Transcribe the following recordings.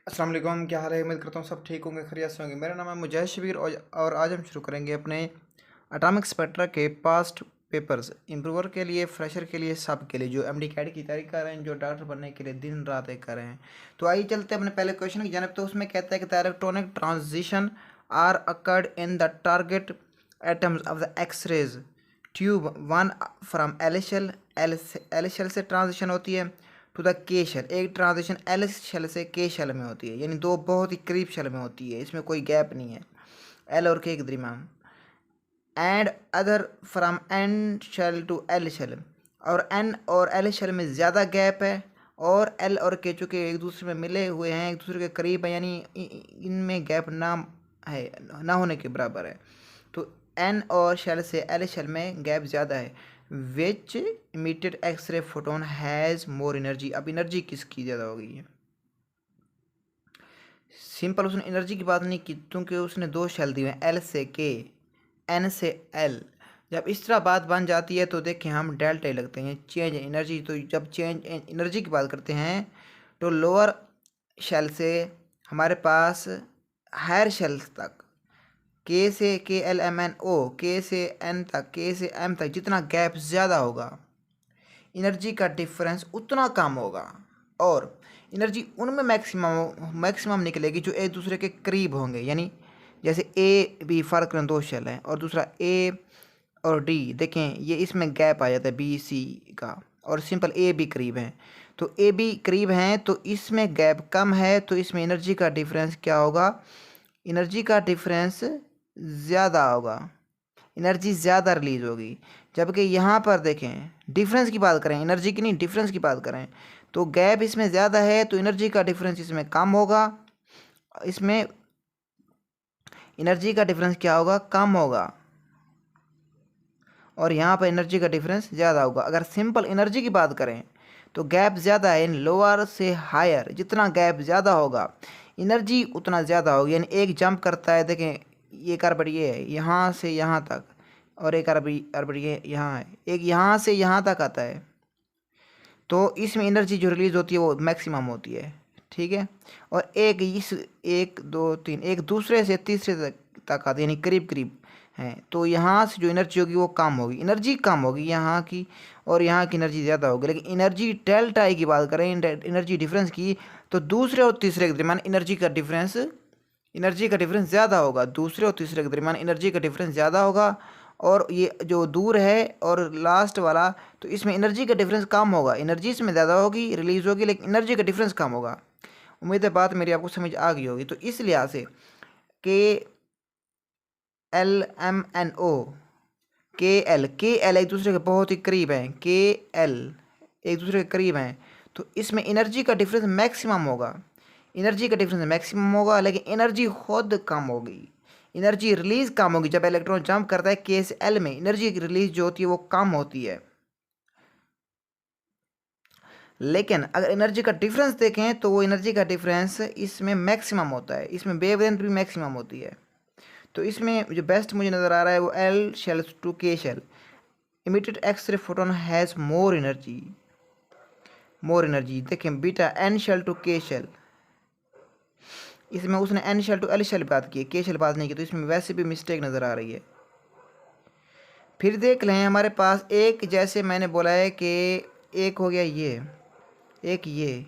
अस्सलाम वालेकुम, क्या हाल है। उम्मीद करता हूँ सब ठीक होंगे, खैरियत से होंगे। मेरा नाम है मुजैद शबीर और आज हम शुरू करेंगे अपने एटॉमिक स्पेक्ट्रा के पास्ट पेपर्स। इम्प्रूवर के लिए, फ्रेशर के लिए, सब के लिए जो एमडी कैड की तैयारी कर रहे हैं, जो डॉक्टर बनने के लिए दिन रात एक कर रहे हैं। तो आइए चलते हैं अपने पहले क्वेश्चन की जानब। तो उसमें कहता है कि the electronic transition are occurred in the target atoms of the X rays tube one from L shell. L shell से ट्रांजिशन होती है टू द के शेल। एक ट्रांजिशन एल शेल से के शेल में होती है, यानी दो बहुत ही करीब शेल में होती है, इसमें कोई गैप नहीं है एल और के दरमियान। And other from N shell to L shell, और एन और एल शेल में ज़्यादा गैप है, और एल और के चूँकि एक दूसरे में मिले हुए हैं, एक दूसरे के करीब है, यानी इनमें गैप ना है, ना होने के बराबर है। तो एन और शेल से एल शेल में गैप ज़्यादा है। Which emitted X ray photon has more energy. अब एनर्जी किसकी ज़्यादा हो गई है? सिंपल, उसने एनर्जी की बात नहीं की क्योंकि उसने दो शेल दिए हैं, एल से के, एन से एल। जब इस तरह बात बन जाती है तो देखें हम डेल्टा लगते हैं, चेंज एनर्जी। तो जब चेंज एनर्जी की बात करते हैं तो लोअर शेल से हमारे पास हायर शेल तक, के से के एल एम एन ओ, के से एन तक, के से एम तक जितना गैप ज़्यादा होगा एनर्जी का डिफरेंस उतना कम होगा, और एनर्जी उनमें मैक्सिमम निकलेगी जो एक दूसरे के करीब होंगे। यानी जैसे ए बी, फ़र्क करें दो शेल हैं, और दूसरा ए और डी, देखें ये इसमें गैप आ जाता है बी सी का, और सिंपल ए बी करीब हैं। तो ए बी करीब हैं तो इसमें गैप कम है, तो इसमें एनर्जी का डिफरेंस क्या होगा? एनर्जी का डिफरेंस ज़्यादा होगा, एनर्जी ज़्यादा रिलीज़ होगी। जबकि यहाँ पर देखें, डिफरेंस की बात करें, एनर्जी की नहीं, डिफरेंस की बात करें, तो गैप इसमें ज़्यादा है तो एनर्जी का डिफरेंस इसमें कम होगा। इसमें एनर्जी का डिफरेंस क्या होगा? कम होगा, और यहाँ पर एनर्जी का डिफरेंस ज़्यादा होगा। अगर सिंपल एनर्जी की बात करें तो गैप ज़्यादा है, इन लोअर से हायर जितना गैप ज़्यादा होगा एनर्जी उतना ज़्यादा होगी। यानी एक जंप करता है, देखें ये कार्बन ये है यहाँ से यहाँ तक, और एक कार्बन ये यहाँ है, एक यहाँ से यहाँ तक आता है, तो इसमें एनर्जी जो रिलीज़ होती है वो मैक्सिमम होती है, ठीक है। और एक इस, एक दो तीन, एक दूसरे से तीसरे तक आती है, यानी करीब करीब हैं, तो यहाँ से जो एनर्जी होगी वो कम होगी, एनर्जी कम होगी यहाँ की, और यहाँ की एनर्जी ज़्यादा होगी। लेकिन एनर्जी डेल्टा आई की बात करें, एनर्जी डिफरेंस की, तो दूसरे और तीसरे के दरमियान एनर्जी का डिफरेंस ज़्यादा होगा, दूसरे और तीसरे के दरमियान एनर्जी का डिफरेंस ज़्यादा होगा। और ये जो दूर है और लास्ट वाला, तो इसमें एनर्जी का डिफरेंस कम होगा, एनर्जी इसमें ज़्यादा होगी, रिलीज़ होगी, लेकिन एनर्जी का डिफरेंस कम होगा। उम्मीद है बात मेरी आपको समझ आ गई होगी। तो इस लिहाज से के एल एम एन ओ, के एल एक दूसरे के बहुत ही करीब हैं, के एल एक दूसरे के करीब हैं, तो इसमें एनर्जी का डिफरेंस मैक्सिमम होगा, एनर्जी का डिफरेंस मैक्सिमम होगा, लेकिन एनर्जी खुद कम होगी, एनर्जी रिलीज़ कम होगी। जब इलेक्ट्रॉन जंप करता है के से एल में, एनर्जी रिलीज जो होती है वो कम होती है। लेकिन अगर एनर्जी का डिफरेंस देखें तो वो एनर्जी का डिफरेंस इसमें मैक्सिमम होता है, इसमें वेवलेंथ भी मैक्सिमम होती है। तो इसमें जो बेस्ट मुझे नज़र आ रहा है वो L shell to K shell. Emitted X ray photon has more energy. देखें beta N shell to K shell, इसमें उसने N shell to L shell बात की है, के शेल बात नहीं की, तो इसमें वैसे भी मिस्टेक नज़र आ रही है। फिर देख लें हमारे पास एक, जैसे मैंने बोला है कि एक हो गया ये, एक ये,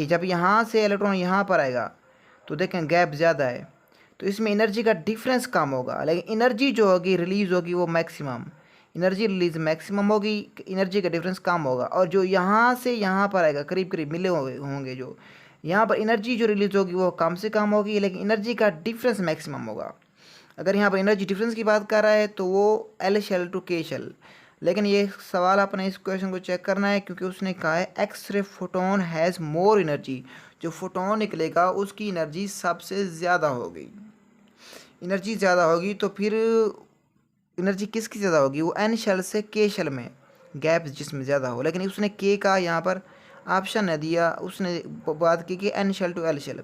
जब यहाँ से इलेक्ट्रॉन यहाँ पर आएगा तो देखें गैप ज़्यादा है, तो इसमें एनर्जी का डिफरेंस कम होगा, लेकिन एनर्जी जो होगी रिलीज़ होगी वो मैक्सिमम, एनर्जी रिलीज मैक्सिमम होगी, एनर्जी का डिफरेंस कम होगा। और जो यहाँ से यहाँ पर आएगा करीब करीब मिले होंगे, जो यहाँ पर एनर्जी जो रिलीज होगी वो कम से कम होगी, लेकिन एनर्जी का डिफरेंस मैक्सिमम होगा। अगर यहाँ पर एनर्जी डिफरेंस की बात कर रहा है तो वो L shell to K shell. लेकिन ये सवाल आपने इस क्वेश्चन को चेक करना है, क्योंकि उसने कहा है x ray photon has more energy, जो फोटोन निकलेगा उसकी एनर्जी सबसे ज़्यादा होगी, एनर्जी ज़्यादा होगी। तो फिर एनर्जी किसकी ज़्यादा होगी? वो एन शेल से के शेल में गैप जिसमें ज़्यादा हो। लेकिन उसने के का यहाँ पर ऑप्शन नहीं दिया, उसने बात की कि N shell to L shell.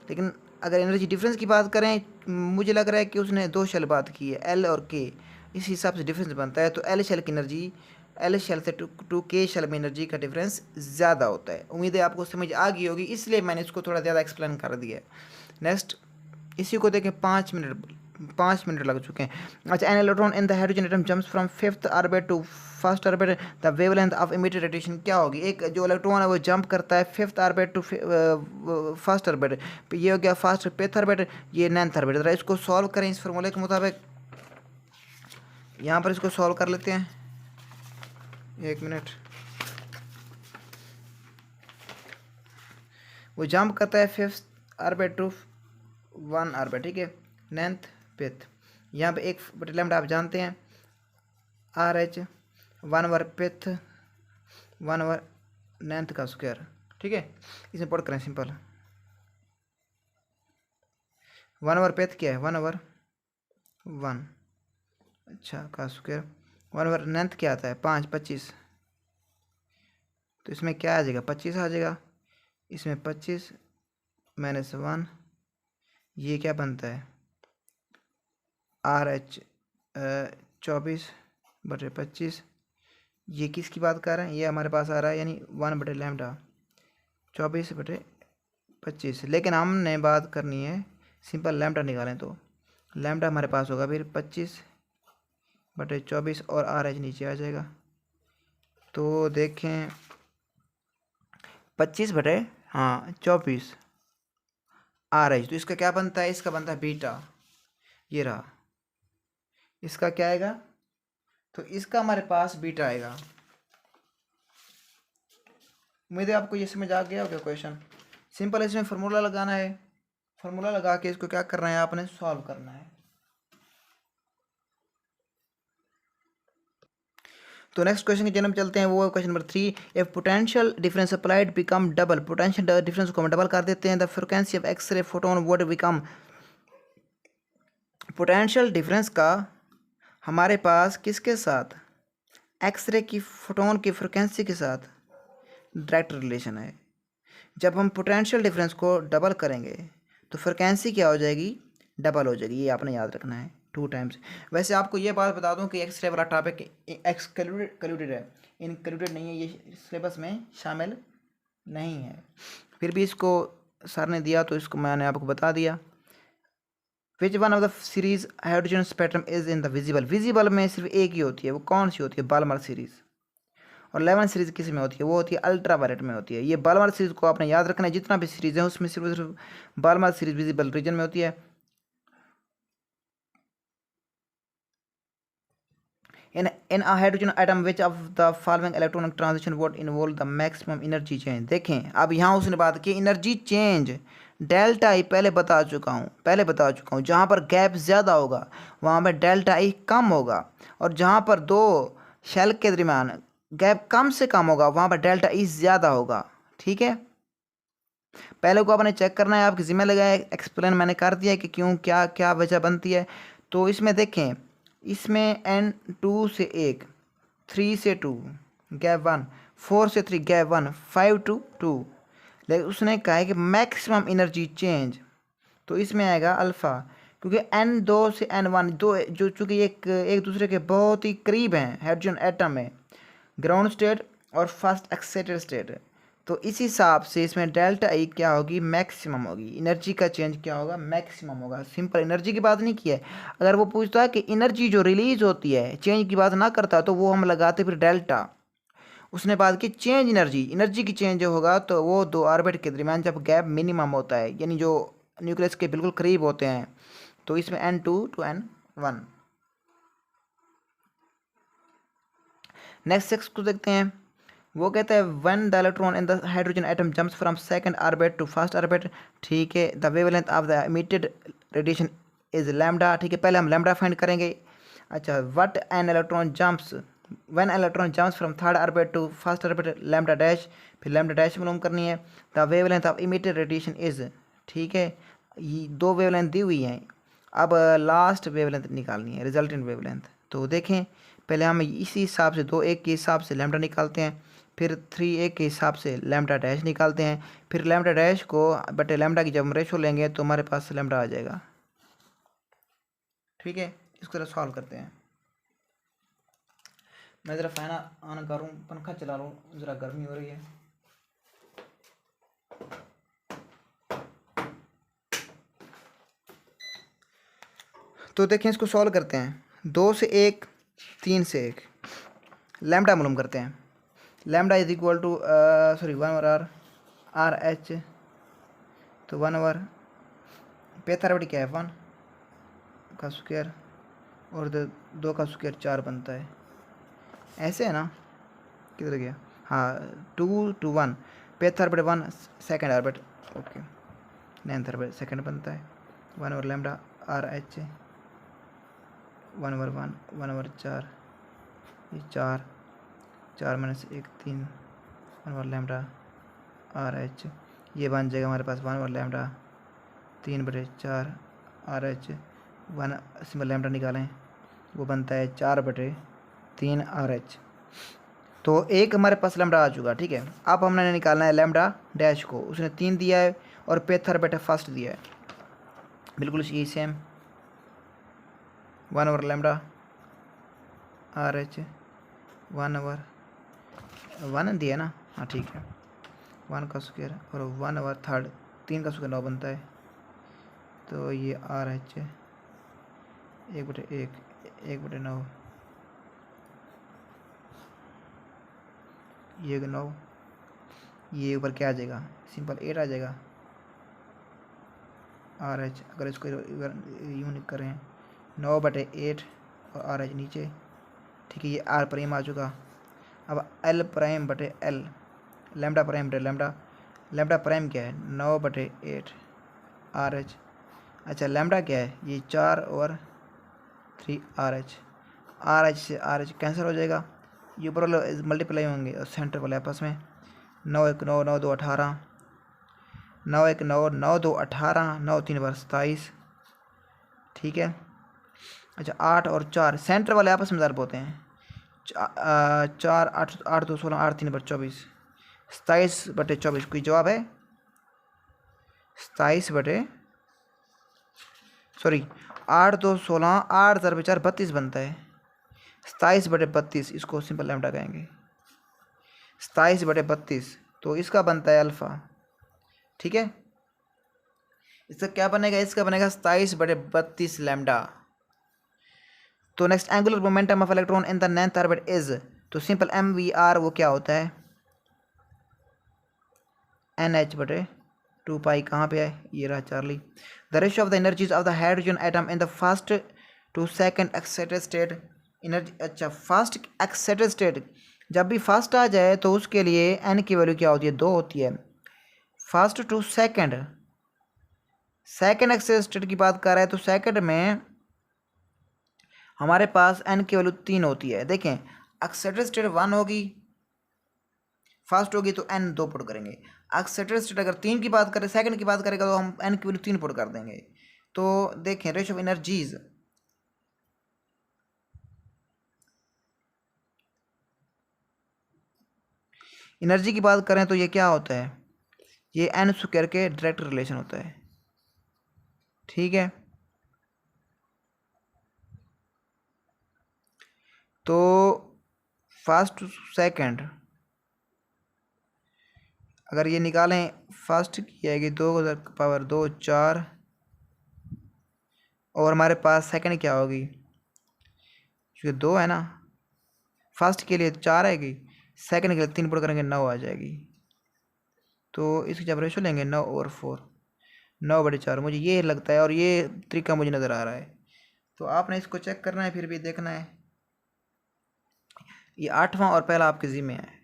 लेकिन अगर एनर्जी डिफरेंस की बात करें, मुझे लग रहा है कि उसने दो शेल बात की है, एल और के, इस हिसाब से डिफरेंस बनता है। तो एल शेल की एनर्जी एल शेल से टू के शेल में एनर्जी का डिफरेंस ज़्यादा होता है। उम्मीद है आपको समझ आ गई होगी, इसलिए मैंने इसको थोड़ा ज़्यादा एक्सप्लेन कर दिया है। नेक्स्ट, इसी को देखें, 5 मिनट लग चुके हैं। अच्छा, an electron in the hydrogen atom jumps from 5th orbit to 1st orbit, the wavelength of emitted radiation क्या होगी? एक जो इलेक्ट्रॉन है वो जंप करता है 5th orbit to 1st orbit, ये हो गया 5th ऑर्बिट, ये 9th ऑर्बिट। ज़रा इसको सॉल्व करें इस फॉर्मूले के मुताबिक। यहाँ पर इसको सॉल्व कर लेते हैं, 1 मिनट। वो जंप करता है 5th ऑर्बिट टू 1 ऑर्बिट, ठीक है, 9th 5th। यहाँ पे 1/λ आप जानते हैं, RH 1/5, 1/9 का स्क्वायर, ठीक है। इसमें पुट करें सिंपल, 1/5 क्या है, 1/1, अच्छा, का स्क्वायर, 1/9 क्या आता है, 5, 25, तो इसमें क्या आ जाएगा, 25 आ जाएगा। इसमें 25 -1, ये क्या बनता है, RH 24/25। ये किसकी बात कर रहे हैं, ये हमारे पास आ रहा है यानी 1/λ 24/25। लेकिन हमने बात करनी है सिंपल लैम्डा निकालें, तो लैम्डा हमारे पास होगा फिर 25/24 और RH नीचे आ जाएगा। तो देखें 25/24 RH, तो इसका क्या बनता है, इसका बनता है बीटा, ये रहा, इसका क्या आएगा, तो इसका हमारे पास बीटा आएगा। उम्मीद है आपको ये समझ आ गया होगा क्वेश्चन। सिंपल इसमें फार्मूला लगाना है, फार्मूला लगा के इसको क्या करना है, आपने सॉल्व करना है। तो नेक्स्ट क्वेश्चन की जन्म चलते हैं, वो question number 3। If potential difference applied become double, potential difference को हम डबल कर देते हैं, the frequency of x ray photon would become. Potential difference का हमारे पास किसके साथ, एक्सरे की फोटोन की फ्रिक्वेंसी के साथ डायरेक्ट रिलेशन है। जब हम पोटेंशियल डिफरेंस को डबल करेंगे तो फ्रिक्वेंसी क्या हो जाएगी, डबल हो जाएगी। ये आपने याद रखना है 2 टाइम्स। वैसे आपको ये बात बता दूं कि एक्सरे वाला टॉपिक एक्सक्लूडेड है, इंक्लूडेड नहीं है, ये सिलेबस में शामिल नहीं है। फिर भी इसको सर ने दिया तो इसको मैंने आपको बता दिया। विच one of the series hydrogen spectrum is in the visible, visible में सिर्फ एक ही होती है, वो कौन सी होती है, बाल्मर सीरीज। और 11 सीरीज किस में होती है, वो होती है अल्ट्रावायलेट में होती है। ये बाल्मर सीरीज को आपने याद रखना है, जितना भी सीरीज है उसमें सिर्फ बाल्मर सीरीज विजिबल रीजन में होती है। In a hydrogen atom which of the following electronic transition would involve the maximum energy change। देखें अब यहाँ उसने बात की एनर्जी चेंज, डेल्टा ई पहले बता चुका हूँ, जहाँ पर गैप ज़्यादा होगा वहाँ पर डेल्टा ई कम होगा, और जहाँ पर दो शेल के दरमियान गैप कम से कम होगा वहाँ पर डेल्टा ई ज़्यादा होगा, ठीक है। पहले को आपने चेक करना है, आपकी जिम्मे लगाए, एक्सप्लेन मैंने कर दिया है कि क्यों क्या क्या वजह बनती है। तो इसमें देखें, इसमें N2 से 1, 3 से 2 गैप 1, 4 से 3 गैप 1, 5 to 2। लेकिन उसने कहा है कि मैक्सिमम एनर्जी चेंज, तो इसमें आएगा अल्फ़ा, क्योंकि N2 से N1 दो जो चूँकि एक दूसरे के बहुत ही करीब हैं हाइड्रोजन एटम में, ग्राउंड स्टेट और फर्स्ट एक्साइटेड स्टेट, तो इस हिसाब से इसमें डेल्टा ई क्या होगी, मैक्सिमम होगी। एनर्जी का चेंज क्या होगा, मैक्सिमम होगा। सिंपल एनर्जी की बात नहीं की है। अगर वो पूछता है कि एनर्जी जो रिलीज होती है, चेंज की बात ना करता, तो वो हम लगाते फिर डेल्टा। उसने बात की चेंज एनर्जी की चेंज जो होगा तो वो दो ऑर्बिट के दरमियान जब गैप मिनिमम होता है, यानी जो न्यूक्लियस के बिल्कुल करीब होते हैं, तो इसमें N2 to N1। Next sex को देखते हैं, वो कहता है when the electron in the hydrogen atom jumps from second orbit to first orbit, ठीक है, the wavelength of the emitted radiation is lambda, ठीक है। पहले हम लैम्डा फाइंड करेंगे। अच्छा, what an electron jumps when electron jumps from third orbit to first orbit, lambda dash, फिर lambda dash मालूम करनी है। The wavelength of emitted radiation is, ठीक है, ये 2 वेवलेंथ दी हुई हैं। अब लास्ट वेवलेंथ निकालनी है, रिजल्टेंट वेवलेंथ। तो देखें, पहले हम इसी हिसाब से 2 1 के हिसाब से लैम्डा निकालते हैं, फिर 3 1 के हिसाब से लैम्डा डैश निकालते हैं, फिर लैम्डा डैश को बटे लैम्डा की जब हम रेशो लेंगे तो हमारे पास लैम्डा आ जाएगा, ठीक है। इसको जरा सॉल्व करते हैं। मैं ज़रा फ़ैन ऑन करूँ, पंखा चला लूँ, ज़रा गर्मी हो रही है। तो देखें, इसको सॉल्व करते हैं। 2 से 1, 3 से 1, लैम्डा मालूम करते हैं। Lambda is equal to 1 over R H, तो 1 ओवर पैथारबड़ी क्या है 1 का स्क्वायर और 2 का स्क्वायर 4 बनता है। ऐसे है ना, किधर गया, हाँ 2 to 1 पैथारबड़ी 1 second orbit, okay 9th orbit second बनता है। 1 over lambda R H 1 over 1 over 4, ये 4 4 minus 1 3, 1 over lambda R H, ये बन जाएगा हमारे पास 1 over lambda 3/4 R H, 1 symbol lambda निकालें, वो बनता है 4/3 आर एच। तो एक हमारे पास लैम्डा आ चुका, ठीक है। अब हमने निकालना है लैम्डा डैश को, उसने 3 दिया है और पैथर बेटा फर्स्ट दिया है, बिल्कुल यही same 1 over lambda R H 1 over 1 दिया ना, हाँ ठीक है, 1 का स्क्वायर और 1 ओवर थर्ड 3 का स्क्वायर 9 बनता है, तो ये आर एच 1/1 1/9, ये 9, ये ऊपर क्या आ जाएगा, सिंपल 8 आ जाएगा आर एच। अगर इसको यूनिक करें 9/8 और आर एच नीचे, ठीक है, ये आर प्राइम आ चुका। अब एल प्राइम बटे एल, लैम्डा प्राइम बटे लैम्डा, लैम्डा प्राइम क्या है 9/8 आर एच। अच्छा लैम्डा क्या है, ये 4 और 3 आर एच, आर एच से आर एच कैंसिल हो जाएगा, ये ऊपर वाले मल्टीप्लाई होंगे और सेंटर वाले आपस में 9 1 9 9 2 18, 9 1 9 9 2 18, 9 3 बार 27, ठीक है। अच्छा 8 और 4 सेंटर वाले आपस में ज़रूर होते हैं, 4 8 8 2 16 8 3 बार 24, 27/24, कोई जवाब है 27 बटे सॉरी 8 2 16 8 × 4 32 बनता है, 27/32, इसको सिंपल लैम्डा कहेंगे 27/32, तो इसका बनता है अल्फ़ा, ठीक है। इसका क्या बनेगा, इसका बनेगा 27/32 लैम्डा। तो next angular momentum of electron in the 9th orbit is, तो सिंपल एम वी आर वो क्या होता है NH/2 पाई, कहाँ पे है, ये रहा Charlie. The ratio of the energies of the hydrogen atom in the first to second excited state energy. अच्छा फर्स्ट एक्साइटेड स्टेट, जब भी फर्स्ट आ जाए तो उसके लिए एन की वैल्यू क्या होती है 2 होती है। First to second, second excited state की बात कर रहा है तो सेकंड में हमारे पास एन की वैल्यू 3 होती है। देखें एक्साइटेड स्टेट 1 होगी, फर्स्ट होगी तो एन 2 पुट करेंगे। एक्साइटेड स्टेट अगर 3 की बात करें, सेकंड की बात करेगा तो हम एन की वैल्यू 3 पुट कर देंगे। तो देखें रेशियो ऑफ एनर्जीज, एनर्जी की बात करें तो ये क्या होता है, ये एन स्क्वायर के डायरेक्ट रिलेशन होता है, ठीक है। तो फर्स्ट टू सेकंड अगर ये निकालें, फर्स्ट की आएगी 2 4, और हमारे पास सेकंड क्या होगी, क्योंकि 2 है ना, फर्स्ट के लिए 4 आएगी, सेकंड के लिए 3 पुट करेंगे 9 आ जाएगी। तो इसकी जब रेशो लेंगे 9 और 4, 9/4 मुझे ये लगता है, और ये तरीका मुझे नज़र आ रहा है। तो आपने इसको चेक करना है, फिर भी देखना है, ये 8वां और पहला आपके ज़िम्मे है।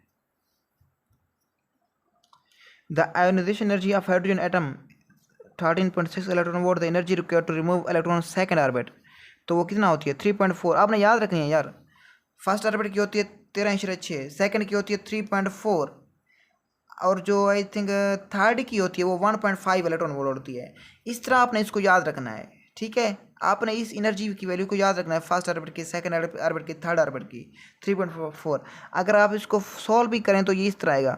The ionisation energy of hydrogen atom 13.6 electron volt, the energy required to remove electron second orbit, तो वो कितना होती है 3.4। आपने याद रखनी है यार, फर्स्ट ऑर्बिट की होती है 13.6, सेकंड की होती है 3.4, और जो आई थिंक थर्ड की होती है वो 1.5 इलेक्ट्रॉन वोल्ट होती है। इस तरह आपने इसको याद रखना है, ठीक है। आपने इस एनर्जी की वैल्यू को याद रखना है, फर्स्ट ऑर्बिट की, सेकंड ऑर्बिट की, थर्ड ऑर्बिट की, 3.4। अगर आप इसको सॉल्व भी करें तो ये इस तरह आएगा,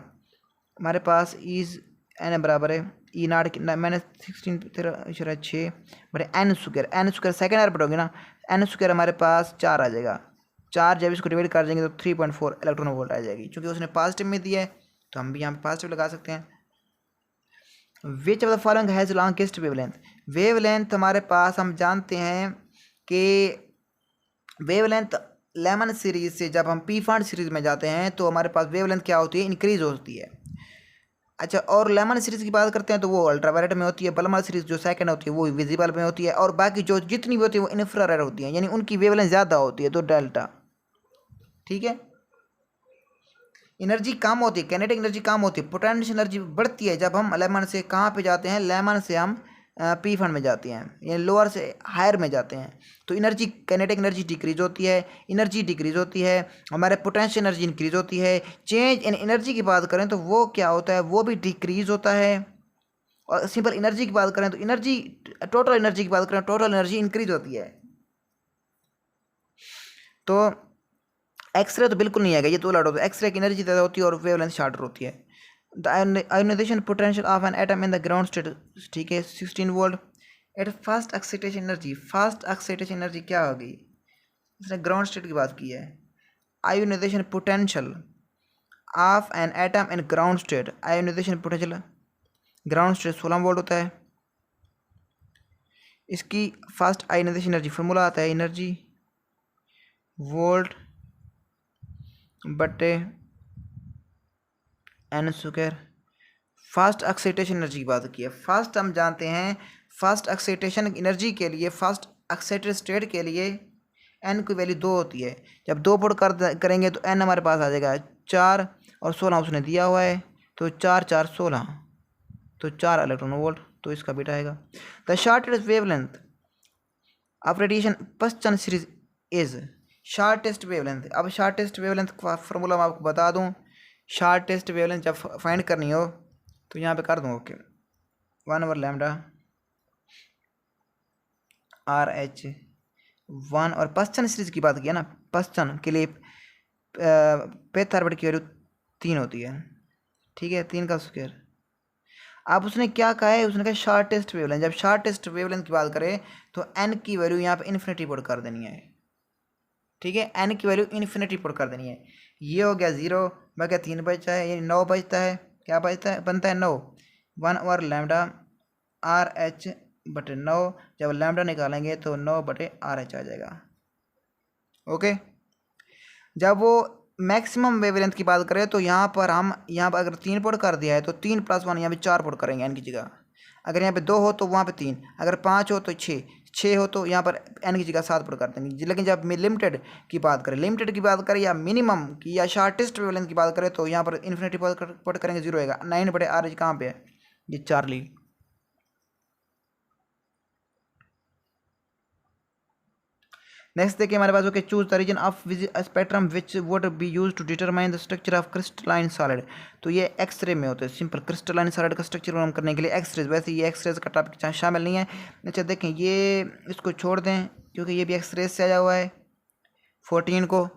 हमारे पास इज एन बराबर है ई नाट मैंने 16 6 बटे N square, N square second orbit होगी ना, एन स्क्वायर हमारे पास 4 आ जाएगा, 4 जब इसको डिवाइड कर देंगे तो 3.4 इलेक्ट्रॉन वोल्ट आ जाएगी। क्योंकि उसने पॉजिटिव में दिया है तो हम भी यहाँ पे पॉजिटिव लगा सकते हैं। Which of the following has longest wavelength. Wavelength हमारे पास हम जानते हैं कि वेवलेंथ लेमन सीरीज से जब हम पी फंड सीरीज में जाते हैं तो हमारे पास वेवलेंथ क्या होती है, इंक्रीज होती है। अच्छा, और लेमन सीरीज की बात करते हैं तो वो अल्ट्रावायलेट में होती है। बलमर सीरीज जो सेकंड होती है वो विजिबल में होती है, और बाकी जो जितनी भी होती है वो इंफ्रारेड होती है, यानी उनकी वेवलेंथ ज़्यादा होती है, तो डेल्टा। ठीक है, एनर्जी कम होती है, कैनेटिक एनर्जी कम होती है, पोटेंशियल एनर्जी बढ़ती है जब हम लेमन से कहाँ पे जाते हैं, लेमन से हम पी फंड में जाते हैं, यानी लोअर से हायर में जाते हैं। तो एनर्जी, कैनेटिक एनर्जी डिक्रीज होती है, एनर्जी डिक्रीज होती है, हमारे पोटेंशियल एनर्जी इंक्रीज होती है। चेंज इन एनर्जी की बात करें तो वो क्या होता है, वो भी डिक्रीज होता है। और सिंपल एनर्जी की बात करें तो एनर्जी, टोटल एनर्जी की बात करें, टोटल एनर्जी इंक्रीज होती है। तो एक्सरे तो बिल्कुल नहीं आएगा, ये तो उलट होता है। एक्सरे की एनर्जी ज़्यादा होती है और वेवलेंथ शॉर्टर होती है। The ionization potential of an atom in the ground state, ठीक है, 16 volt. At first excitation energy, first excitation energy क्या होगी, इसने ग्राउंड स्टेट की बात की है। Ionization potential of an atom in ground state, ionization potential ground state 16 volt होता है। इसकी फास्ट आयोनाइजेशन एनर्जी फॉर्मूला आता है, एनर्जी वोल्ट बटे N square. First excitation energy की बात की है। फास्ट हम जानते हैं, फास्ट एक्साइटेशन एनर्जी के लिए, फास्ट एक्साइटेड स्टेट के लिए एन की वैल्यू 2 होती है। जब 2 पुट करेंगे तो एन हमारे पास आ जाएगा 4 और 16 उसने दिया हुआ है, तो 4 4 16, तो 4 इलेक्ट्रॉन वोल्ट, तो इसका बीटा आएगा। The shortest wavelength of radiation Paschen series is, shortest wavelength. अब शॉर्टेस्ट वेवलेंथ का फॉर्मूला मैं आपको बता दूं। शॉर्टेस्ट वेवलेंथ जब फाइंड करनी हो तो यहाँ पे कर दूँ, ओके, 1/λ RH1। और पश्चन सीरीज की बात किया ना, पश्चन के लिए पेथ ऑर्बिट की वैल्यू 3 होती है, ठीक है, 3 का स्क्वायर। अब उसने क्या कहा है, उसने कहा शॉर्टेस्ट वेवलेंथ। जब शॉर्टेस्ट वेवलेंथ की बात करें तो एन की वैल्यू यहाँ पे इन्फिनिटी पुट कर देनी है, ठीक है, एन की वैल्यू इन्फिनिटी पुट कर देनी है। ये हो गया 0, बाकी 3 बचता है, यानी 9 बचता है। क्या बचता है, बनता है 9, 1/λ RH बटे 9। जब लैम्डा निकालेंगे तो 9/RH आ जाएगा, ओके। जब वो मैक्सिमम वेवलेंथ की बात करें तो यहाँ पर अगर 3 पुट कर दिया है तो 3 + 1 यहाँ पे 4 पुट करेंगे एन की जगह। अगर यहाँ पे 2 हो तो वहाँ पे 3, अगर 5 हो तो 6 हो तो यहाँ पर एन की जगह 7 पुट कर देंगे। लेकिन जब लिमिटेड की बात करें, या मिनिमम की या शॉर्टेस्ट वेवलेंथ की बात करें तो यहाँ पर इन्फिनिटी पुट करेंगे, 0 आएगा। 9/RH कहाँ पे है, ये चार्ली। नेक्स्ट देखिए हमारे पास, okay, choose the region of spectrum which would be use to determine the structure of crystalline solid. तो ये एक्सरे में होते हैं। सिंपल क्रिस्टलाइन सॉलिड का स्ट्रक्चर हम करने के लिए एक्सरेज, वैसे ये एक्सरेज का टॉपिक शामिल नहीं है। अच्छा देखें, ये इसको छोड़ दें क्योंकि ये भी एक्सरेज से आया हुआ है 14 को।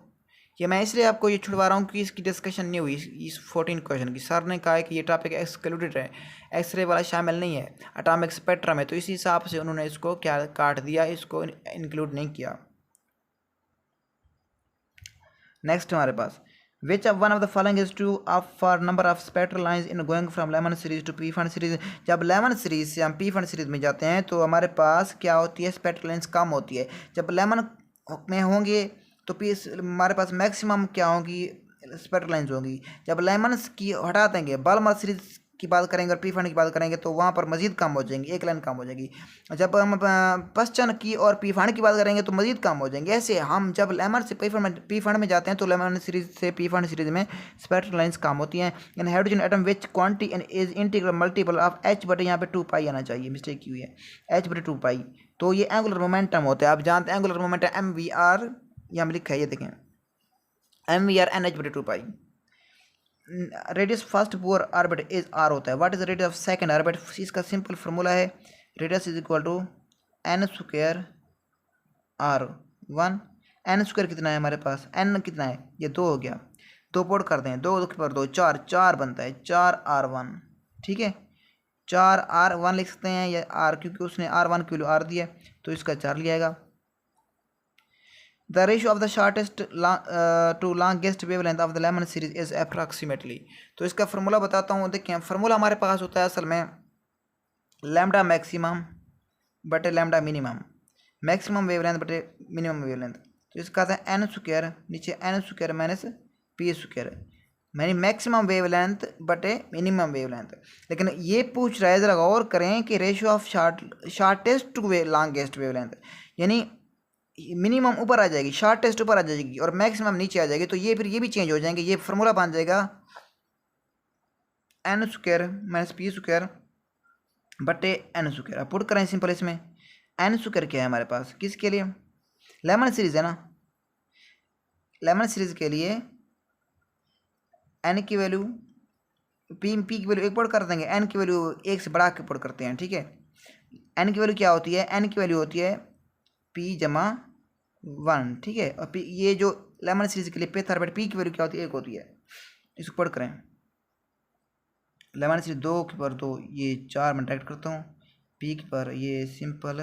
ये मैं इसलिए आपको ये छुड़वा रहा हूँ कि इसकी डिस्कशन नहीं हुई इस 14 क्वेश्चन की। सर ने कहा है कि ये टॉपिक एक्सक्लूडेड है, एक्सरे वाला शामिल नहीं है एटॉमिक स्पेक्ट्रम में, तो इसी हिसाब से उन्होंने इसको क्या काट दिया, इसको इंक्लूड नहीं किया। नेक्स्ट हमारे पास, which one of the following is true of for number of spectral lines in going from Lyman series to Pfund series. जब लेमन सीरीज से हम पी फंड सीरीज में जाते हैं तो हमारे पास क्या होती है, स्पेक्ट्रल लाइंस कम होती है। जब लेमन में होंगे तो पी हमारे पास मैक्सिमम क्या होगी, स्पेक्ट्रल लाइंस होंगी। जब लेमन्स की हटा देंगे, बलमर सीरीज की बात करेंगे और पी फंड की बात करेंगे तो वहाँ पर मजीद कम हो जाएंगी, एक लाइन कम हो जाएगी। जब हम पश्चन की और पी फंड की बात करेंगे तो मजीद कम हो जाएंगे। ऐसे हम जब लेमन से पी फंड में जाते हैं तो लेमन सीरीज से पी फंड सीरीज में स्पेक्ट्रल लाइंस कम होती हैं। In hydrogen atom which quantity and is integral multiple of h बटे, यहाँ पे 2π आना चाहिए, मिस्टेक की हुई है, एच बटे 2π। तो ये एंगुलर मोमेंटम होता है। आप जानते हैं एंगुलर मोमेंटम MVR, यहाँ में लिखा है, ये देखें, MVR NH बटे 2π। Radius first Bohr orbit is R होता है। What is the radius of second orbit, इसका सिंपल फार्मूला है, radius is equal to n square R1। n square कितना है हमारे पास, n कितना है, ये 2 हो गया, 2 पुट कर दें, 2 पर 2 4, 4 बनता है, 4R1, ठीक है, 4R1 लिख सकते हैं, या R, क्योंकि उसने R1 की वैल्यू R दी है तो इसका 4 लिया आएगा। The ratio of the shortest to longest wavelength of the Lyman series is approximately. तो इसका फार्मूला बताता हूँ। देखिए फार्मूला हमारे पास होता है असल में लैम्डा मैक्सिमम बटे लैम्डा मिनिमम, मैक्सिमम वेवलेंथ बटे मिनिमम वेवलेंथ। तो इसका आता है एन स्क्वायर, नीचे n square minus p square, यानी मैक्सिमम वेवलेंथ बटे मिनिमम वेवलेंथ। लेकिन ये पूछ रहा है, ज़रा गौर करें कि ratio of shortest to longest wavelength, यानी मिनिमम ऊपर आ जाएगी, शार्टेस्ट ऊपर आ जाएगी और मैक्सिमम नीचे आ जाएगी। तो ये फिर ये भी चेंज हो जाएंगे। ये फार्मूला बन जाएगा n square minus p square बटे एन स्क्वायर। अब पुट करें सिंपल इसमें, एन स्क्वायर क्या है हमारे पास, किसके लिए, लेमन सीरीज है ना, लेमन सीरीज के लिए एन की वैल्यू पी की वैल्यू एक पुट कर देंगे, एन की वैल्यू एक से बढ़ा के पुट करते हैं, ठीक है। एन की वैल्यू क्या होती है, एन की वैल्यू होती है पी जमा 1, ठीक है। और पी ये जो लेमन सीरीज के लिए पे था, बट पी की वैल्यू क्या होती है, 1 होती है। इसको पुट करें, लेमन सीरीज 2 के पर 2, ये 4 में डायरेक्ट करता हूँ, पी के पर ये सिंपल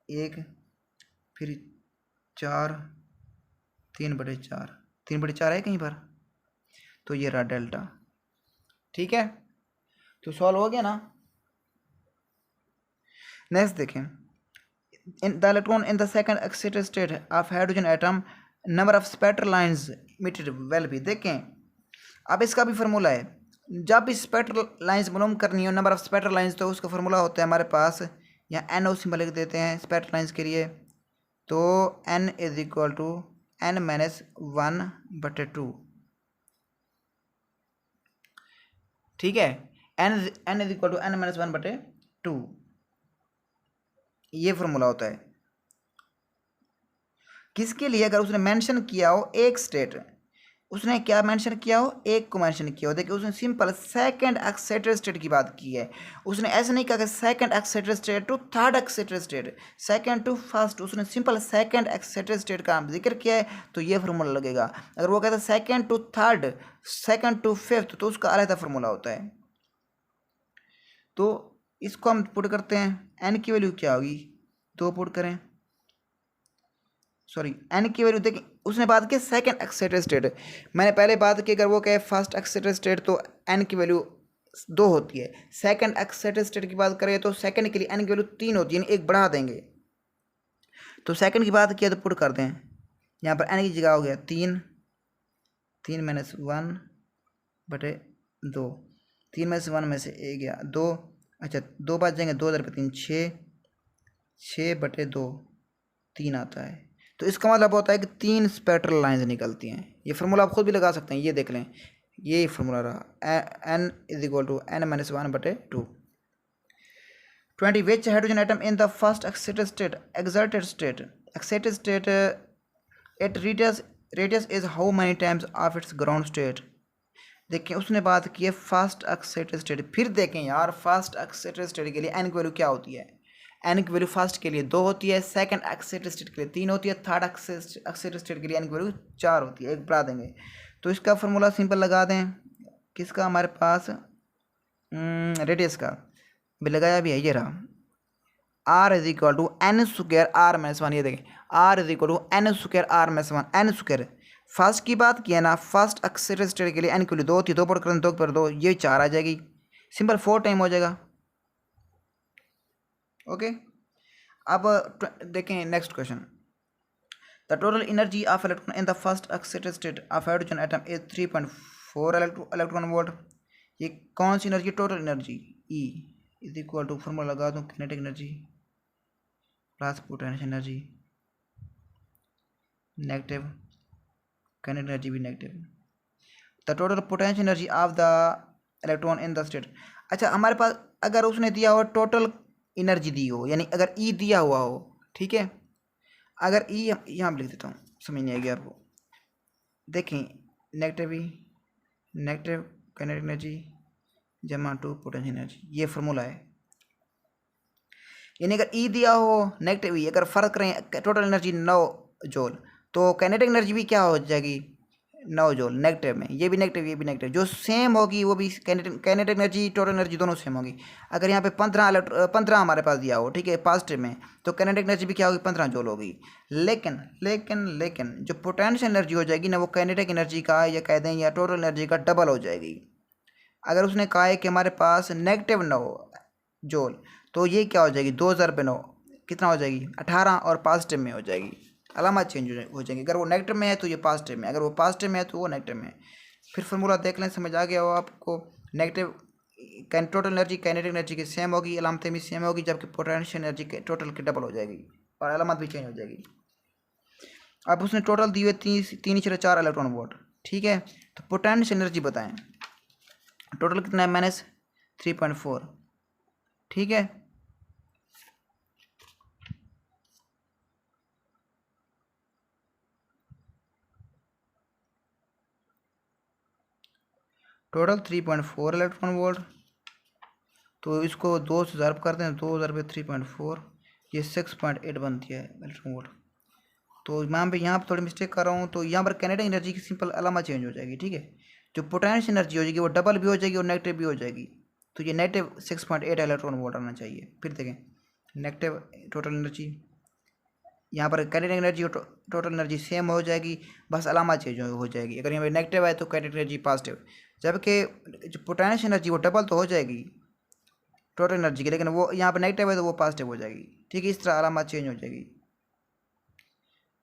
1, फिर 4, 3/4, 3/4 है कहीं पर, तो ये रहा डेल्टा, ठीक है। तो सॉल्व हो गया ना। नेक्स्ट देखें, in the electron in the second excited state of hydrogen atom number of spectral lines emitted well भी। देखें अब इसका भी फार्मूला है, जब भी स्पेक्ट्रल लाइंस मालूम करनी हो, नंबर ऑफ स्पेक्ट्रल लाइंस, तो उसका फार्मूला होता है हमारे पास, या एन ओ सिंबल लिख देते हैं स्पेक्ट्रल लाइंस के लिए। तो n is equal to n minus 1/2, ठीक है। n is equal to n minus 1/2, ये फार्मूला होता है किसके लिए, अगर उसने मेंशन किया हो एक स्टेट, उसने क्या मेंशन किया हो, एक को मेंशन किया हो। देखिए उसने सिंपल सेकंड एक्साइटेड स्टेट की बात की है, उसने ऐसे नहीं कहा कि second excited state to third excited state, second to first, उसने सिंपल सेकंड एक्साइटेड स्टेट का जिक्र किया है, तो ये फार्मूला लगेगा। अगर वो कहता है second to third, second to fifth, तो उसका अलग फार्मूला होता है। तो इसको हम पुट करते हैं, एन की वैल्यू क्या होगी, 2 पुट करें, सॉरी एन की वैल्यू देखें, उसने बात की सेकंड एक्साइटेड स्टेट, मैंने पहले बात की अगर वो कहे फर्स्ट एक्साइटेड स्टेट तो एन की वैल्यू 2 होती है। सेकंड एक्साइटेड स्टेट की बात करें तो सेकंड के लिए एन की वैल्यू 3 होती है, यानी एक बढ़ा देंगे। तो सेकंड की बात किया तो पुट कर दें, यहाँ पर एन की जगह हो गया 3, 3 माइनस 1/2, 3 में से 1 में से ए गया 2, अच्छा 2 बात जाएंगे, 2 इधर पे 3, 6/2, 3 आता है। तो इसका मतलब होता है कि 3 स्पेक्ट्रल लाइंस निकलती हैं। ये फार्मूला आप खुद भी लगा सकते हैं, ये देख लें, ये फार्मूला रहा, n is equal to n minus 1/2। 20 which hydrogen atom in the first excited state, excited state it radius is how many times of its ground state. देखिए उसने बात की है फर्स्ट एक्साइटेड स्टेट, फिर देखें यार फर्स्ट एक्साइटेड स्टेट के लिए n की वैल्यू क्या होती है, एन की वैल्यू फर्स्ट के लिए 2 होती है, सेकंड एक्साइटेड स्टेट के लिए 3 होती है, थर्ड एक्साइटेड स्टेट के लिए एन की वैल्यू 4 होती है, एक बढ़ा देंगे। तो इसका फार्मूला सिंपल लगा दें, किसका हमारे पास रेडियस का भी लगाया भी है, ये रहा, R is equal to n square R minus 1। ये देखें R is equal to n square R minus 1, n square first की बात की है ना, फर्स्ट एक्साइटेड स्टेट के लिए एन की वैल्यू 2 होती है, 2 पुट करें 2 पर 2, ये 4 आ जाएगी, सिंपल 4 टाइम हो जाएगा। ओके अब देखें next question, the total energy of electron in the first excited state of hydrogen atom is 3.4 electron volt. ये कौन सी energy, total energy, E is equal to formula लगा दूँ, kinetic energy plus potential energy negative, kinetic energy भी negative, the total potential energy of the electron in the state. अच्छा हमारे पास अगर उसने दिया हो टोटल एनर्जी दी हो, यानी अगर ई दिया हुआ हो, ठीक है, अगर ई यहाँ पर लिख देता हूँ, समझ नहीं आएगी आपको। देखें negative E, negative kinetic energy जमा 2 पोटेंशियल एनर्जी, ये फार्मूला है। यानी अगर ई दिया हो नेगेटिव ई, अगर फ़र्क करें टोटल एनर्जी 9 जूल, तो काइनेटिक एनर्जी भी क्या हो जाएगी, 9 जूल नेगेटिव में, ये भी नेगेटिव ये भी नेगेटिव, जो सेम होगी वो भी काइनेटिक एनर्जी टोटल एनर्जी दोनों सेम होगी। अगर यहाँ पे 15 हमारे पास दिया हो, ठीक है, पॉजिटिव में, तो काइनेटिक एनर्जी भी क्या होगी, 15 जूल होगी। लेकिन लेकिन लेकिन जो पोटेंशियल एनर्जी हो जाएगी ना, वो काइनेटिक एनर्जी का या कह दें या टोटल एनर्जी का डबल हो जाएगी। अगर उसने कहा है कि हमारे पास -9 जूल, तो ये क्या हो जाएगी, 2 × 9 कितना हो जाएगी, 18, और पॉजिटिव में हो जाएगी, अलामत चेंज हो जाएंगे। अगर वो नेगेटिव में है तो ये पॉजिटिव में, अगर वो पॉजिटिव में है तो वो नेगेटिव में। फिर फार्मूला देख लें, समझ आ गया हो आपको। Negative total energy kinetic energy की सेम होगी, अलामतें भी सेम होगी, जबकि पोटेंशियल एनर्जी के टोटल की डबल हो जाएगी और अलामत भी चेंज हो जाएगी। अब उसने टोटल दी हुई 3 × 4 इलेक्ट्रॉन वोल्ट, ठीक है। तो पोटेंशियल एनर्जी बताएं, टोटल कितना है, -3.4, ठीक है। टोटल 3.4 इलेक्ट्रॉन वोल्ट, तो इसको 2 से ज़र्ब करते हैं, 2 × 3.4, ये 6.8 बनती है इलेक्ट्रॉन वोल्ट। तो यहाँ पे थोड़ी मिस्टेक कर रहा हूँ, तो यहाँ पर काइनेटिक एनर्जी की सिंपल अलामा चेंज हो जाएगी, ठीक है। जो पोटेंशियल एनर्जी हो जाएगी वो डबल भी हो जाएगी और नेगेटिव भी हो जाएगी, तो ये -6.8 इलेक्ट्रॉन वोल्ट आना चाहिए। फिर देखें नेगेटिव टोटल एनर्जी, यहाँ पर काइनेटिक एनर्जी और टोटल एनर्जी सेम हो जाएगी, बस अलामा चेंज हो जाएगी। अगर यहाँ पर नेगेटिव है तो काइनेटिक एनर्जी पॉजिटिव, जबकि जो पोटेंशियल एनर्जी वो डबल तो हो जाएगी टोटल एनर्जी की, लेकिन वो यहाँ पर नेगेटिव है तो वो पॉजिटिव हो जाएगी, ठीक है। इस तरह अलामा चेंज हो जाएगी।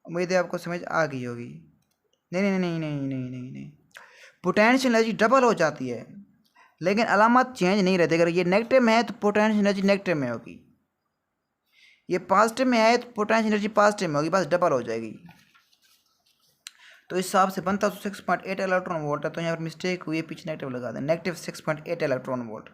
उम्मीद है आपको समझ आ गई होगी। नहीं नहीं नहीं नहीं नहीं नहीं नहीं, पोटेंशियल एनर्जी डबल हो जाती है लेकिन अलामत चेंज नहीं रहती। अगर ये नेगेटिव में है तो पोटेंशियल एनर्जी नेगेटिव में होगी, ये पॉजिटिव में है तो पोटेंशियल एनर्जी पॉजिटिव में होगी, बस डबल हो जाएगी। तो इस हिसाब से बनता तो 6.8 इलेक्ट्रॉन वोल्ट है, तो यहाँ पर मिस्टेक हुई है, पीछे नेगेटिव लगा दें, -6.8 electron volt.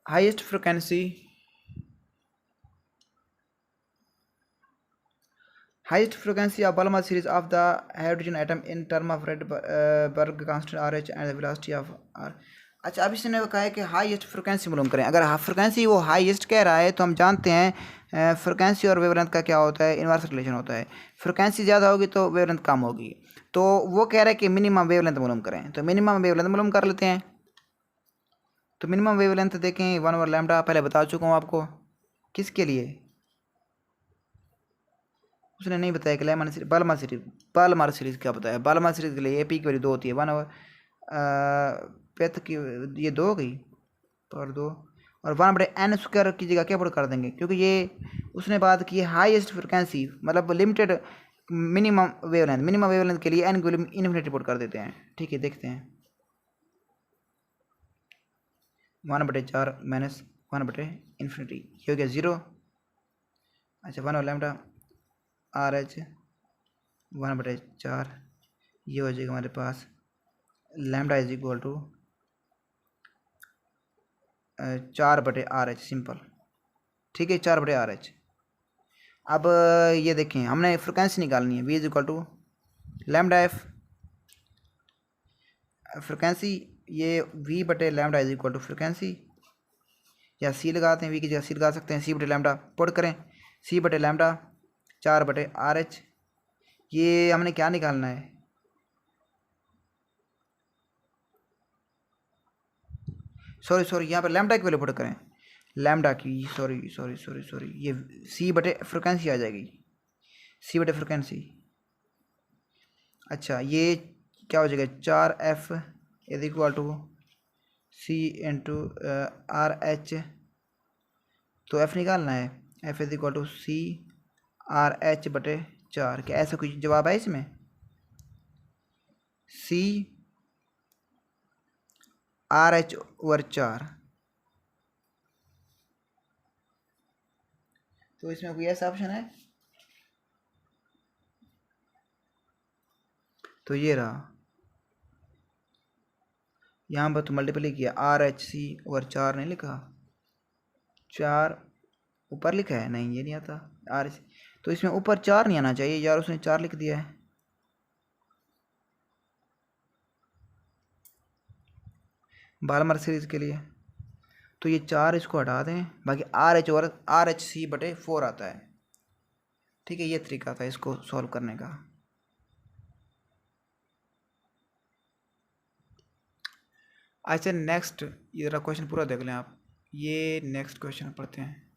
Highest frequency of Balmer series of the hydrogen atom in term of Rydberg constant RH and the velocity of r। अच्छा, अब इसने कहा है कि हाईएस्ट फ्रिक्वेंसी मालूम करें। अगर फ्रिक्वेंसी वो हाईएस्ट कह रहा है तो हम जानते हैं फ्रिक्वेंसी और वेवलेंथ का क्या होता है, इनवर्स रिलेशन होता है। फ्रिक्वेंसी ज़्यादा होगी तो वेवलेंथ कम होगी, तो वो कह रहा है कि मिनिमम वेवलेंथ मालूम करें, तो मिनिमम वेवलेंथ मालूम कर लेते हैं। तो मिनिमम वेवलेंथ देखें 1/λ, पहले बता चुका हूँ आपको। किसके लिए उसने नहीं बताया कि बालमार सीरीज़ क्या बताया। बालमार सीरीज़ के लिए एपी की वैल्यू 2 होती है, 1/, पेथ की ये 2 हो गई पर 2, और 1/n² की जगह क्या पुट कर देंगे, क्योंकि ये उसने बात की हाईएस्ट फ्रिक्वेंसी मतलब लिमिटेड मिनिमम वेवलेंथ के लिए n की वैल्यू इन्फिनिटी पुट कर देते हैं, ठीक है। देखते हैं 1/4 माइनस 1/∞, ये हो गया 0। अच्छा 1/λ RH 1/4, ये हो जाएगा हमारे पास lambda is equal to 4/RH simple, ठीक है, 4/RH। अब ये देखें हमने फ्रिक्वेंसी निकालनी है, V is equal to λf, frequency ये V/λ is equal to frequency, या C लगाते हैं, V की जगह C लगा सकते हैं, C/λ पुट करें, C/λ 4/RH। ये हमने क्या निकालना है, सॉरी यहाँ पर लैम्डा की वैल्यू पुट करें, लैम्डा की सॉरी ये C/फ्रिक्वेंसी आ जाएगी, C/फ्रिक्वेंसी। अच्छा ये क्या हो जाएगा, 4F is equal to C into RH, तो F निकालना है, F is equal to CRH/4। क्या ऐसा कुछ जवाब है इसमें, CRH/4, तो इसमें कोई ऐसा ऑप्शन है, तो ये रहा, यहाँ पर तो मल्टीप्लाई किया, RH/4 नहीं लिखा, 4 ऊपर लिखा है, नहीं ये नहीं आता RH, तो इसमें ऊपर 4 नहीं आना चाहिए यार, उसने 4 लिख दिया है। बालमर सीरीज के लिए तो ये 4 इसको हटा दें, बाकी RH और RH/4 आता है। ठीक है, ये तरीका था इसको सॉल्व करने का। अच्छा नेक्स्ट, ये जरा क्वेश्चन पूरा देख लें आप। ये नेक्स्ट क्वेश्चन पढ़ते हैं।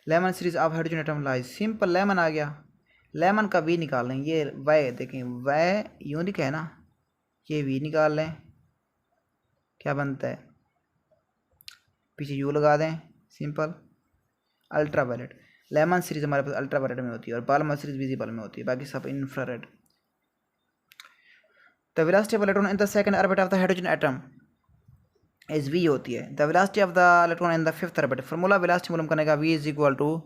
Lyman series of hydrogen atom lies, simple Lyman आ गया, लेमन का वी निकाल लें। ये वाई देखें, वाई यूँ लिखा है ना, ये वी निकाल लें, क्या बनता है, पीछे यू लगा दें, simple. Ultra violet, Lyman series हमारे पास अल्ट्रा वायलेट में होती है और बालमर सीरीज विजिबल में होती है, बाकी सब infrared. The velocity of electron in the second orbit of the hydrogen atom is V होती है। The velocity of the electron in the fifth orbit, formula velocity मालूम करने का, V is equal to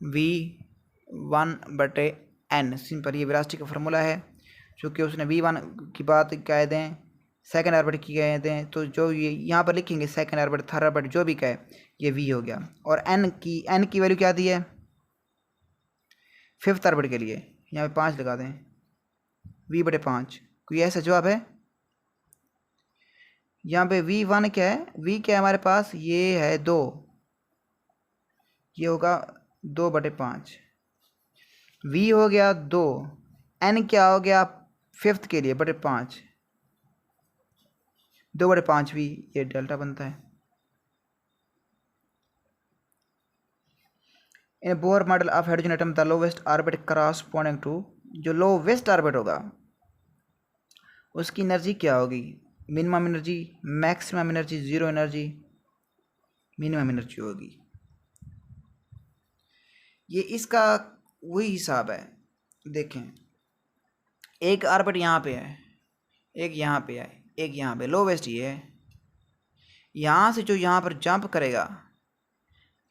V1/n। Simple, ये velocity का formula है। चूँकि उसने V1 की बात कह दें, सेकंड ऑर्बिट की कह दें, तो जो ये यहाँ पर लिखेंगे सेकंड ऑर्बिट, थर्ड ऑर्बिट जो भी कहे, ये V हो गया। और n की वैल्यू क्या दी है फिफ्थ ऑर्बिट के लिए, यहाँ पे 5 लगा दें, V/5। कोई ऐसा जवाब है? यहाँ पे V1 क्या है, V क्या है हमारे पास, ये है 2, ये होगा 2/5, V हो गया 2, n क्या हो गया फिफ्थ के लिए /5, 2/5 V, ये डेल्टा बनता है। In Bohr model of hydrogen atom the lowest orbit corresponding to, जो लोवेस्ट ऑर्बिट होगा उसकी एनर्जी क्या होगी, minimum energy, maximum energy, zero energy, minimum energy होगी। ये इसका वही हिसाब है। देखें, एक ऑर्बिट यहाँ पे है, एक यहाँ पे है, एक यहाँ पे, लोवेस्ट ये है। यहाँ से जो यहाँ पर जंप करेगा,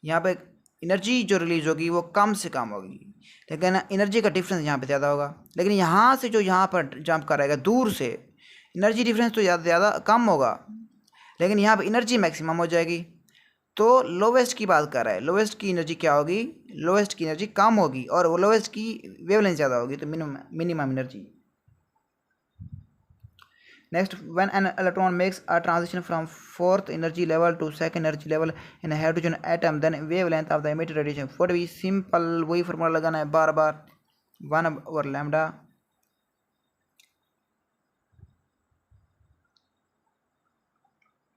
यहाँ पे एनर्जी जो रिलीज होगी वो कम से कम होगी, लेकिन एनर्जी का डिफरेंस यहाँ पे ज़्यादा होगा। लेकिन यहाँ से जो यहाँ पर जंप करेगा दूर से, एनर्जी डिफरेंस तो ज़्यादा कम होगा, लेकिन यहाँ पे एनर्जी मैक्सिमम हो जाएगी। तो लोवेस्ट की बात कर रहा है, लोवेस्ट की एनर्जी क्या होगी, लोवेस्ट की एनर्जी कम होगी और वो लोवेस्ट की वेवलेंथ ज़्यादा होगी, तो minimum energy. Next, when an electron makes a transition from fourth energy level to second energy level in a hydrogen atom, then wavelength of the emitted radiation would be simple, वही formula लगाना है बार बार, 1/λ।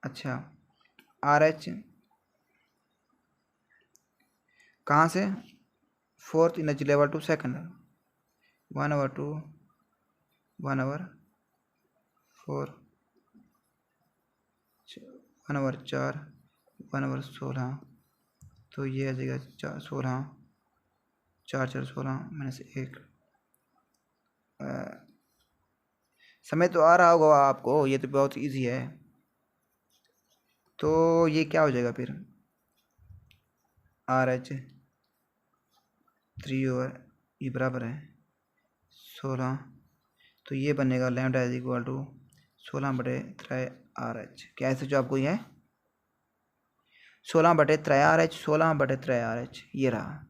अच्छा, RH कहाँ से, fourth energy level to second, 1/2, 1/4, 1/4, 1/16, तो ये आ जाएगा 16, 4 16 -1। समय तो आ रहा होगा आपको, ये तो बहुत इजी है। तो ये क्या हो जाएगा फिर, RH 3 और ये बराबर है 16, तो ये बनेगा lambda is equal to 16/3 RH। क्या ऐसे जो आपको ये है 16/3 RH, 16/3 RH, ये रहा।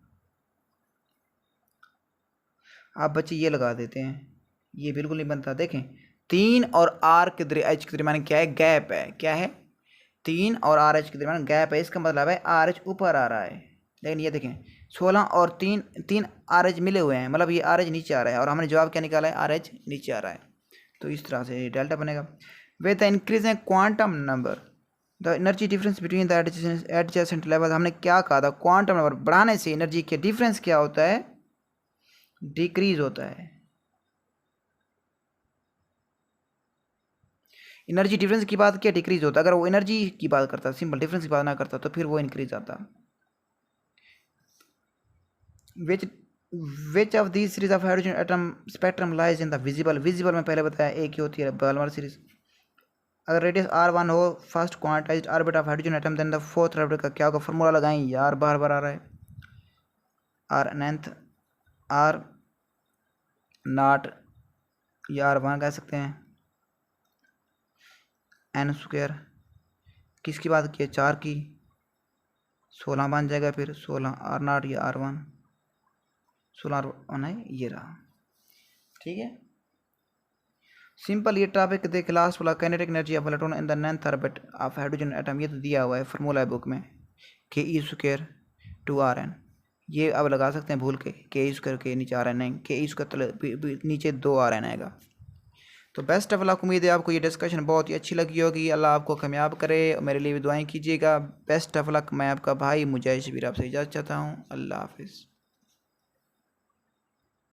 आप बच्चे ये लगा देते हैं, ये बिल्कुल नहीं बनता। देखें, 3 और R के H के दरमियान क्या है, गैप है। क्या है, 3 और RH के दरमियान गैप है, इसका मतलब है RH ऊपर आ रहा है। लेकिन ये देखें 16 और 3 RH मिले हुए हैं, मतलब ये RH नीचे आ रहा है, और हमने जवाब क्या निकाला है, RH नीचे आ रहा है। तो इस तरह से डेल्टा बनेगा। With the increase in quantum number the energy difference between the adjacent level, हमने क्या कहा था, क्वांटम नंबर बढ़ाने से एनर्जी के डिफरेंस क्या होता है, डिक्रीज होता है। एनर्जी डिफरेंस की बात क्या, डिक्रीज होता है। अगर वो एनर्जी की बात करता, सिंपल डिफरेंस की बात ना करता, तो फिर वो इंक्रीज आता। Which of this series of hydrogen atom spectrum lies in the visible, visible में पहले बताया एक ही होती है बालमर सीरीज। अगर रेडियस R1 हो first quantized orbit of hydrogen atom, then the fourth orbit का क्या होगा, फॉर्मूला लगाएं यार, बार बार आ रहा है, R nth, R नॉट या R1 कह सकते हैं, n², किसकी बात की है, 4 की, 16 बन जाएगा फिर 16 R0 या R1, सोलर ऑन है, ये रहा। ठीक है, सिंपल। ये टॉपिक देख लास्ट वाला, kinetic energy of electron in the nth orbit of hydrogen atom, ये तो दिया हुआ है, फार्मूला है बुक में, ke² 2rn। ये अब लगा सकते हैं भूल के, ke² के नीचे rn नहीं, ke² तले नीचे 2rn आएगा। तो बेस्ट ऑफ लक। उम्मीद है आपको ये डिस्कशन बहुत ही अच्छी लगी होगी। अल्लाह आपको कामयाब करे, मेरे लिए भी दुआएं कीजिएगा। Best of luck. मैं आपका भाई मुजैश शबीर आपसे इजाज़त चाहता हूँ। अल्लाह हाफिज़।